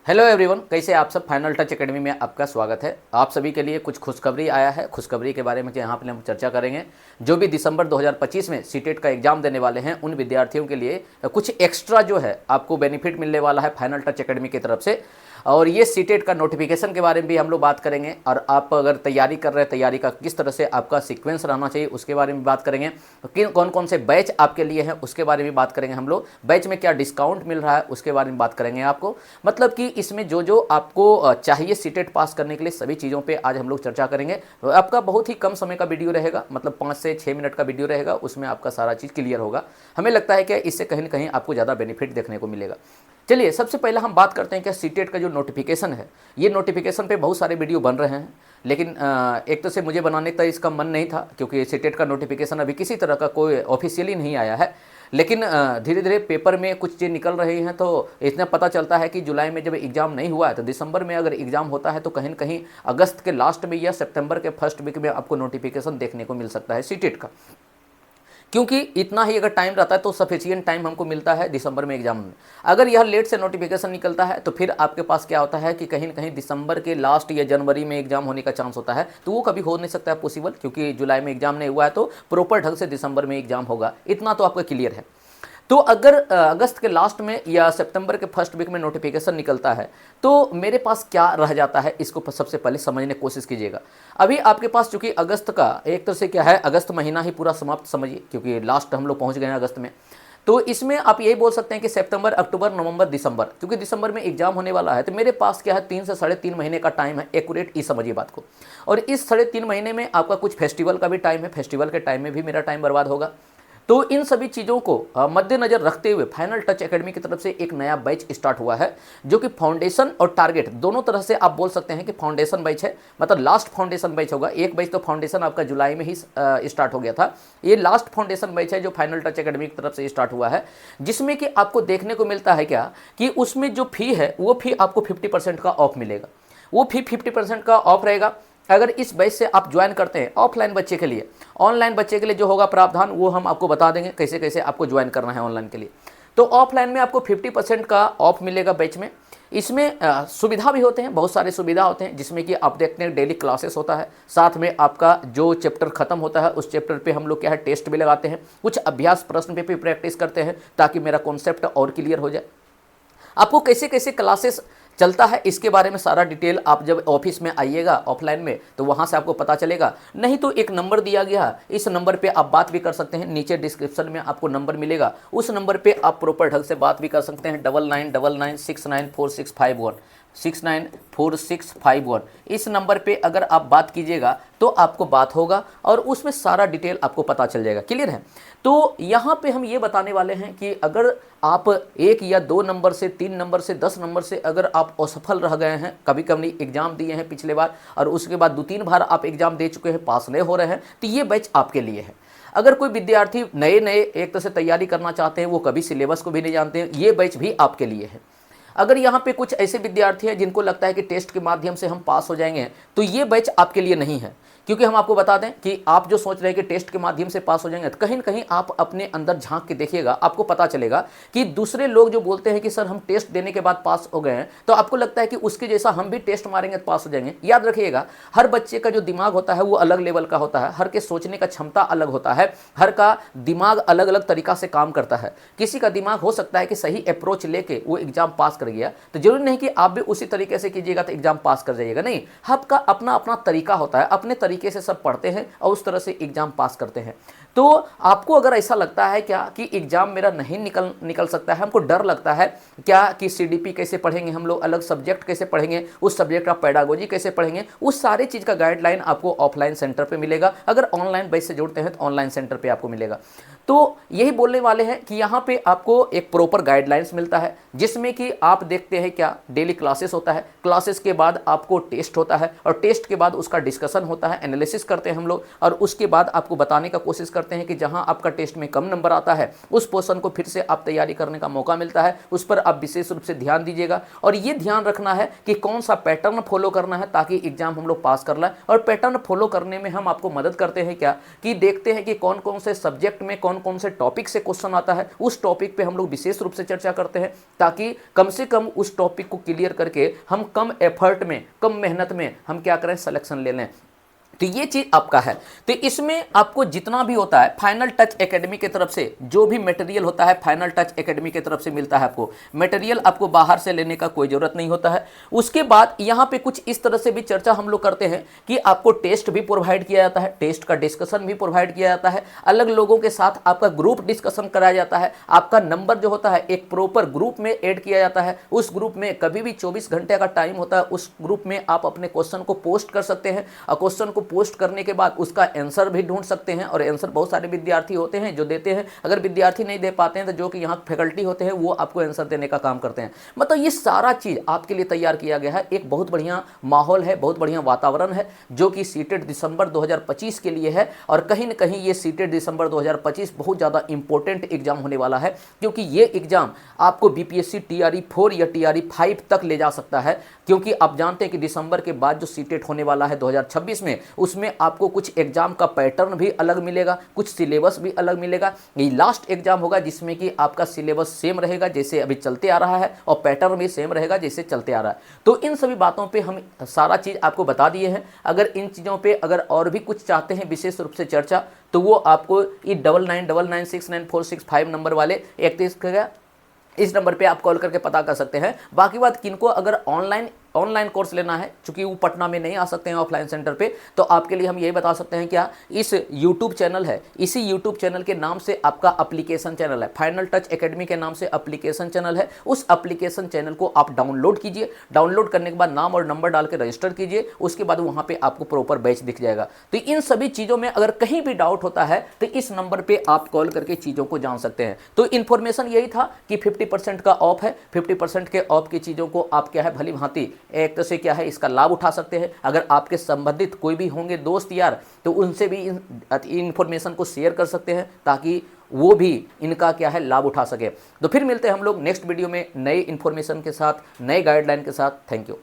Hello everyone, कैसे आप सब। फाइनल टच एकेडमी में आपका स्वागत है। आप सभी के लिए कुछ खुशखबरी आया है। खुशखबरी के बारे में यहाँ पे हम चर्चा करेंगे। जो भी दिसंबर 2025 में सीटेट का एग्जाम देने वाले हैं उन विद्यार्थियों के लिए कुछ एक्स्ट्रा जो है आपको बेनिफिट मिलने वाला है फाइनल टच एकेडमी की तरफ से। और ये सीटेट का नोटिफिकेशन के बारे में भी हम लोग बात करेंगे, और आप अगर तैयारी कर रहे हैं तैयारी का किस तरह से आपका सीक्वेंस रहना चाहिए उसके बारे में बात करेंगे। किन कौन कौन से बैच आपके लिए हैं उसके बारे में बात करेंगे हम लोग। बैच में क्या डिस्काउंट मिल रहा है उसके बारे में बात करेंगे आपको। मतलब कि इसमें जो जो आपको चाहिए सीटेट पास करने के लिए सभी चीज़ों पे आज हम लोग चर्चा करेंगे। तो आपका बहुत ही कम समय का वीडियो रहेगा, मतलब 5 से 6 मिनट का वीडियो रहेगा, उसमें आपका सारा चीज़ क्लियर होगा। हमें लगता है कि इससे कहीं ना कहीं आपको ज़्यादा बेनिफिट देखने को मिलेगा। चलिए सबसे पहले हम बात करते हैं कि सीटेट का जो नोटिफिकेशन है, ये नोटिफिकेशन पे बहुत सारे वीडियो बन रहे हैं, लेकिन एक तो से मुझे बनाने का इसका मन नहीं था क्योंकि सीटेट का नोटिफिकेशन अभी किसी तरह का कोई ऑफिशियली नहीं आया है। लेकिन धीरे धीरे पेपर में कुछ चीज़ निकल रही हैं तो इतना पता चलता है कि जुलाई में जब एग्ज़ाम नहीं हुआ है तो दिसंबर में अगर एग्ज़ाम होता है तो कहीं न कहीं अगस्त के लास्ट में या सितंबर के फर्स्ट वीक में आपको नोटिफिकेशन देखने को मिल सकता है सीटेट का। क्योंकि इतना ही अगर टाइम रहता है तो सफिशिएंट टाइम हमको मिलता है दिसंबर में एग्जाम में। अगर यह लेट से नोटिफिकेशन निकलता है तो फिर आपके पास क्या होता है कि कहीं ना कहीं दिसंबर के लास्ट या जनवरी में एग्जाम होने का चांस होता है, तो वो कभी हो नहीं सकता है पॉसिबल, क्योंकि जुलाई में एग्जाम नहीं हुआ है तो प्रॉपर ढंग से दिसंबर में एग्जाम होगा, इतना तो आपका क्लियर है। तो अगर अगस्त के लास्ट में या सितंबर के फर्स्ट वीक में नोटिफिकेशन निकलता है तो मेरे पास क्या रह जाता है, इसको सबसे पहले समझने की कोशिश कीजिएगा। अभी आपके पास चूंकि अगस्त का एक तरह से क्या है, अगस्त महीना ही पूरा समाप्त समझिए, क्योंकि लास्ट हम लोग पहुंच गए हैं अगस्त में। तो इसमें आप यही बोल सकते हैं कि सितंबर, अक्टूबर, नवंबर, दिसंबर, क्योंकि दिसंबर में एग्जाम होने वाला है तो मेरे पास क्या है 3 से 3.5 महीने का टाइम है। एक्यूरेट ये समझिए बात को। और इस 3.5 महीने में आपका कुछ फेस्टिवल का भी टाइम है, फेस्टिवल के टाइम में भी मेरा टाइम बर्बाद होगा। तो इन सभी चीज़ों को मद्देनजर रखते हुए फाइनल टच एकेडमी की तरफ से एक नया बैच स्टार्ट हुआ है, जो कि फाउंडेशन और टारगेट दोनों तरह से आप बोल सकते हैं कि फाउंडेशन बैच है, मतलब लास्ट फाउंडेशन बैच होगा। एक बैच तो फाउंडेशन आपका जुलाई में ही स्टार्ट हो गया था, ये लास्ट फाउंडेशन बैच है जो फाइनल टच एकेडमी की तरफ से स्टार्ट हुआ है, जिसमें कि आपको देखने को मिलता है क्या कि उसमें जो फी है वो फी आपको 50% का ऑफ मिलेगा। वो फी 50% का ऑफ रहेगा अगर इस बैच से आप ज्वाइन करते हैं। ऑफलाइन बच्चे के लिए, ऑनलाइन बच्चे के लिए जो होगा प्रावधान वो हम आपको बता देंगे कैसे कैसे आपको ज्वाइन करना है ऑनलाइन के लिए। तो ऑफलाइन में आपको 50% का ऑफ मिलेगा बैच में। इसमें सुविधा भी होते हैं, बहुत सारे सुविधा होते हैं, जिसमें कि आप देखते हैं डेली क्लासेस होता है, साथ में आपका जो चैप्टर खत्म होता है उस चैप्टर पे हम लोग क्या है टेस्ट भी लगाते हैं, कुछ अभ्यास प्रश्न पे भी प्रैक्टिस करते हैं ताकि मेरा कॉन्सेप्ट और क्लियर हो जाए। आपको कैसे कैसे क्लासेस चलता है इसके बारे में सारा डिटेल आप जब ऑफिस में आइएगा ऑफलाइन में तो वहाँ से आपको पता चलेगा। नहीं तो एक नंबर दिया गया, इस नंबर पे आप बात भी कर सकते हैं, नीचे डिस्क्रिप्शन में आपको नंबर मिलेगा, उस नंबर पे आप प्रॉपर ढंग से बात भी कर सकते हैं। 9999694651 694651 इस नंबर पे अगर आप बात कीजिएगा तो आपको बात होगा और उसमें सारा डिटेल आपको पता चल जाएगा। क्लियर है। तो यहाँ पे हम ये बताने वाले हैं कि अगर आप 1 या 2 नंबर से 3 नंबर से 10 नंबर से अगर आप असफल रह गए हैं, कभी कभी एग्जाम दिए हैं पिछले बार और उसके बाद 2-3 बार आप एग्जाम दे चुके हैं, पास नहीं हो रहे हैं, तो ये बैच आपके लिए है। अगर कोई विद्यार्थी नए नए एक तरह से तैयारी करना चाहते हैं, वो कभी सिलेबस को भी नहीं जानते हैं, ये बैच भी आपके लिए है। अगर यहाँ पे कुछ ऐसे विद्यार्थी हैं जिनको लगता है कि टेस्ट के माध्यम से हम पास हो जाएंगे, तो ये बैच आपके लिए नहीं है। क्योंकि हम आपको बता दें कि आप जो सोच रहे हैं कि टेस्ट के माध्यम से पास हो जाएंगे, तो कहीं ना कहीं आप अपने अंदर झांक के देखिएगा, आपको पता चलेगा कि दूसरे लोग जो बोलते हैं कि सर हम टेस्ट देने के बाद पास हो गए हैं, तो आपको लगता है कि उसके जैसा हम भी टेस्ट मारेंगे तो पास हो जाएंगे। याद रखिएगा, हर बच्चे का जो दिमाग होता है वो अलग लेवल का होता है, हर के सोचने का क्षमता अलग होता है, हर का दिमाग अलग अलग तरीका से काम करता है। किसी का दिमाग हो सकता है कि सही अप्रोच लेके वो एग्जाम पास कर गया, तो जरूरी नहीं कि आप भी उसी तरीके से कीजिएगा तो एग्जाम पास कर जाइएगा, नहीं। आपका अपना अपना तरीका होता है, अपने तरीके से सब पढ़ते हैं और उस तरह से एग्जाम पास करते हैं। तो आपको अगर ऐसा लगता है क्या कि एग्जाम मेरा नहीं निकल सकता है, हमको डर लगता है क्या कि सीडीपी कैसे पढ़ेंगे हम लोग, अलग सब्जेक्ट कैसे पढ़ेंगे, उस सब्जेक्ट का पेडागोजी कैसे पढ़ेंगे, उस सारी चीज़ का गाइडलाइन आपको ऑफलाइन सेंटर पे मिलेगा। अगर ऑनलाइन बैच से जुड़ते हैं तो ऑनलाइन सेंटर पे आपको मिलेगा। तो यही बोलने वाले हैं कि यहाँ पे आपको एक प्रॉपर गाइडलाइंस मिलता है, जिसमें कि आप देखते हैं क्या डेली क्लासेस होता है, क्लासेस के बाद आपको टेस्ट होता है और टेस्ट के बाद उसका डिस्कशन होता है, एनालिसिस करते हैं हम लोग और उसके बाद आपको बताने का कोशिश करते करते हैं कि जहां आपका टेस्ट में कम नंबर आता है उस पोर्शन को फिर से आप तैयारी करने का मौका मिलता है, उस पर आप विशेष रूप से ध्यान दीजिएगा। और ये ध्यान रखना है कि कौन सा पैटर्न फॉलो करना है ताकि एग्जाम हम लोग पास कर लें। और पैटर्न फॉलो करने में हम आपको मदद करते हैं क्या, कि देखते हैं कि कौन कौन से सब्जेक्ट में कौन कौन से टॉपिक से क्वेश्चन आता है, उस टॉपिक पे हम लोग विशेष रूप से चर्चा करते हैं ताकि कम से कम उस टॉपिक को क्लियर करके हम कम एफर्ट में, कम मेहनत में हम क्या करें, सिलेक्शन ले लें। तो ये चीज आपका है। तो इसमें आपको जितना भी होता है फाइनल टच एकेडमी की तरफ से जो भी मटेरियल होता है फाइनल टच एकेडमी की तरफ से मिलता है। आपको मटेरियल आपको बाहर से लेने का कोई जरूरत नहीं होता है। उसके बाद यहाँ पे कुछ इस तरह से भी चर्चा हम लोग करते हैं कि आपको टेस्ट भी प्रोवाइड किया जाता है, टेस्ट का डिस्कशन भी प्रोवाइड किया जाता है, अलग लोगों के साथ आपका ग्रुप डिस्कशन कराया जाता है, आपका नंबर जो होता है एक प्रॉपर ग्रुप में ऐड किया जाता है। उस ग्रुप में कभी भी 24 घंटे का टाइम होता है, उस ग्रुप में आप अपने क्वेश्चन को पोस्ट कर सकते हैं और क्वेश्चन को पोस्ट करने के बाद उसका आंसर भी ढूंढ सकते हैं। और आंसर बहुत सारे विद्यार्थी होते हैं जो देते हैं, अगर विद्यार्थी नहीं दे पाते हैं तो जो कि यहाँ फैकल्टी होते हैं वो आपको आंसर देने का काम करते हैं। मतलब ये सारा चीज़ आपके लिए तैयार किया गया है। एक बहुत बढ़िया माहौल है, बहुत बढ़िया वातावरण है जो कि सीटेट दिसंबर 2025 के लिए है। और कहीं ना कहीं ये सीटेट दिसंबर 2025 बहुत ज़्यादा इंपॉर्टेंट एग्जाम होने वाला है, क्योंकि ये एग्जाम आपको बीपीएससी TRE 4 या TRE 5 तक ले जा सकता है। क्योंकि आप जानते हैं कि दिसंबर के बाद जो सीटेट होने वाला है 2026 में, उसमें आपको कुछ एग्जाम का पैटर्न भी अलग मिलेगा, कुछ सिलेबस भी अलग मिलेगा। ये लास्ट एग्जाम होगा जिसमें कि आपका सिलेबस सेम रहेगा जैसे अभी चलते आ रहा है और पैटर्न भी सेम रहेगा जैसे चलते आ रहा है। तो इन सभी बातों पे हम सारा चीज़ आपको बता दिए हैं। अगर इन चीज़ों पे अगर और भी कुछ चाहते हैं विशेष रूप से चर्चा, तो वो आपको ये 9999699465 नंबर वाले 31 का इस नंबर पे आप कॉल करके पता कर सकते हैं। बाकी बात किनको अगर ऑनलाइन कोर्स लेना है, चूंकि वो पटना में नहीं आ सकते हैं ऑफलाइन सेंटर पे, तो आपके लिए हम यही बता सकते हैं क्या, इस यूट्यूब चैनल है, इसी यूट्यूब चैनल के नाम से आपका एप्लीकेशन चैनल है, फाइनल टच एकेडमी के नाम से एप्लीकेशन चैनल है। उस एप्लीकेशन चैनल को आप डाउनलोड कीजिए, डाउनलोड करने के बाद नाम और नंबर डाल के रजिस्टर कीजिए, उसके बाद वहाँ पर आपको प्रॉपर बैच दिख जाएगा। तो इन सभी चीज़ों में अगर कहीं भी डाउट होता है तो इस नंबर पर आप कॉल करके चीज़ों को जान सकते हैं। तो इन्फॉर्मेशन यही था कि 50% का ऑफ है, 50% के ऑफ की चीज़ों को आप क्या है भली भांति एक तो से क्या है इसका लाभ उठा सकते हैं। अगर आपके संबंधित कोई भी होंगे दोस्त यार, तो उनसे भी इन्फॉर्मेशन को शेयर कर सकते हैं ताकि वो भी इनका क्या है लाभ उठा सके। तो फिर मिलते हैं हम लोग नेक्स्ट वीडियो में नए इन्फॉर्मेशन के साथ, नए गाइडलाइन के साथ। Thank you.